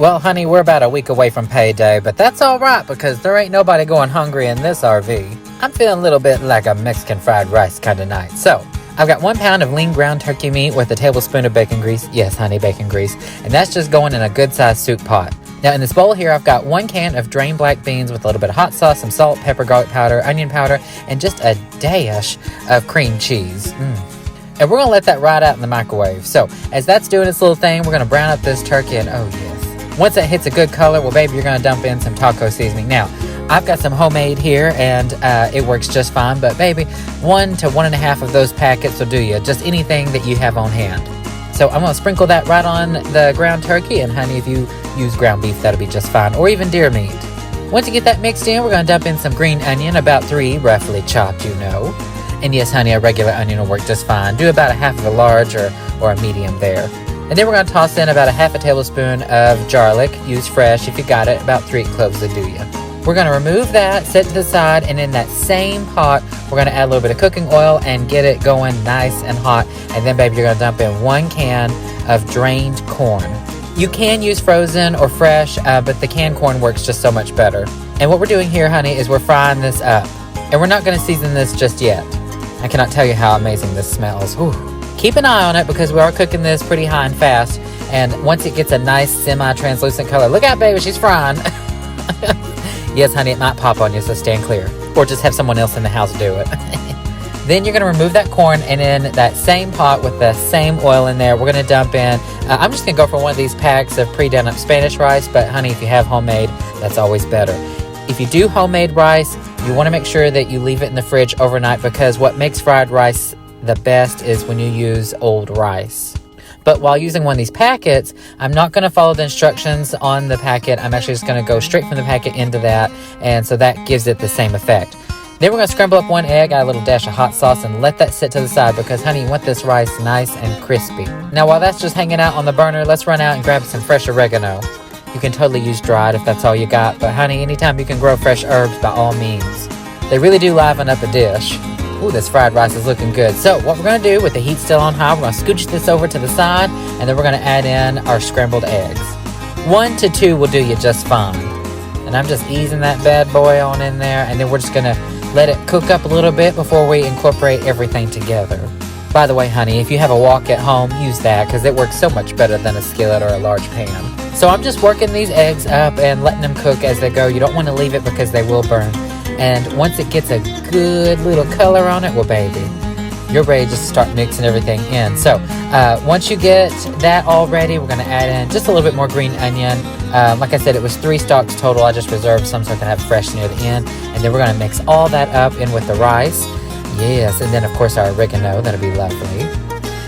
Well, honey, we're about a week away from payday, but that's all right because there ain't nobody going hungry in this RV. I'm feeling a little bit like a Mexican fried rice kind of night. So, I've got 1 pound of lean ground turkey meat with a tablespoon of bacon grease. Yes, honey, bacon grease. And that's just going in a good-sized soup pot. Now, in this bowl here, I've got 1 can of drained black beans with a little bit of hot sauce, some salt, pepper, garlic powder, onion powder, and just a dash of cream cheese. And we're going to let that ride out in the microwave. So, as that's doing its little thing, we're going to brown up this turkey, and oh yes. Once it hits a good color, well, baby, you're going to dump in some taco seasoning. Now, I've got some homemade here, and it works just fine. But, baby, 1 to 1.5 of those packets will do you. Just anything that you have on hand. So, I'm going to sprinkle that right on the ground turkey. And, honey, if you use ground beef, that'll be just fine. Or even deer meat. Once you get that mixed in, we're going to dump in some green onion, about 3, roughly chopped, you know. And, yes, honey, a regular onion will work just fine. Do about 1/2 of a large or a medium there. And then we're going to toss in about 1/2 tablespoon of garlic. Use fresh if you got it. About 3 cloves will do you. We're going to remove that, set to the side, and in that same pot, we're going to add a little bit of cooking oil and get it going nice and hot. And then, baby, you're going to dump in 1 can of drained corn. You can use frozen or fresh, but the canned corn works just so much better. And what we're doing here, honey, is we're frying this up. And we're not going to season this just yet. I cannot tell you how amazing this smells. Whew. Keep an eye on it because we are cooking this pretty high and fast. And once it gets a nice semi-translucent color, look out, baby, she's frying. Yes, honey, it might pop on you, so stand clear. Or just have someone else in the house do it. Then you're going to remove that corn, and in that same pot with the same oil in there, we're going to dump in, I'm just going to go for one of these packs of pre-done up Spanish rice, but honey, if you have homemade, that's always better. If you do homemade rice, you want to make sure that you leave it in the fridge overnight because what makes fried rice the best is when you use old rice. But while using one of these packets, I'm not going to follow the instructions on the packet. I'm actually just going to go straight from the packet into that, and so that gives it the same effect. Then we're going to scramble up 1 egg, add a little dash of hot sauce, and let that sit to the side because, honey, you want this rice nice and crispy. Now, while that's just hanging out on the burner, let's run out and grab some fresh oregano. You can totally use dried if that's all you got, but, honey, anytime you can grow fresh herbs, by all means. They really do liven up a dish. Ooh, this fried rice is looking good. So what we're going to do with the heat still on high, we're going to scooch this over to the side, and then we're going to add in our scrambled eggs. 1 to 2 will do you just fine. And I'm just easing that bad boy on in there, and then we're just going to let it cook up a little bit before we incorporate everything together. By the way, honey, if you have a wok at home, use that because it works so much better than a skillet or a large pan. So I'm just working these eggs up and letting them cook as they go. You don't want to leave it because they will burn. And once it gets a good little color on it, well, baby, you're ready just to start mixing everything in. So once you get that all ready, we're going to add in just a little bit more green onion. Like I said, it was 3 stalks total. I just reserved some so I can have fresh near the end. And then we're going to mix all that up in with the rice. Yes, and then, of course, our oregano. That'll be lovely.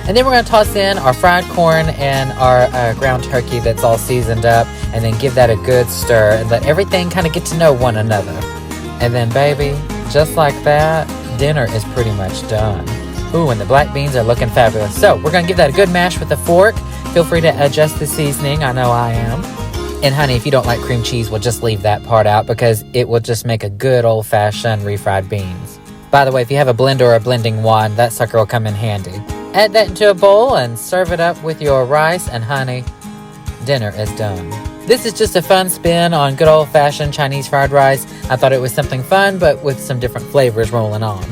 And then we're going to toss in our fried corn and our ground turkey that's all seasoned up. And then give that a good stir and let everything kind of get to know one another. And then, baby, just like that, dinner is pretty much done. Ooh, and the black beans are looking fabulous. So we're going to give that a good mash with a fork. Feel free to adjust the seasoning. I know I am. And, honey, if you don't like cream cheese, we'll just leave that part out because it will just make a good old-fashioned refried beans. By the way, if you have a blender or a blending wand, that sucker will come in handy. Add that into a bowl and serve it up with your rice, and, honey, dinner is done. This is just a fun spin on good old-fashioned Chinese fried rice. I thought it was something fun, but with some different flavors rolling on.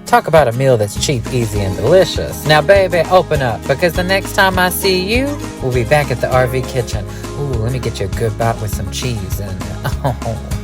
Talk about a meal that's cheap, easy, and delicious. Now, baby, open up, because the next time I see you, we'll be back at the RV kitchen. Ooh, let me get you a good bite with some cheese in it. Oh.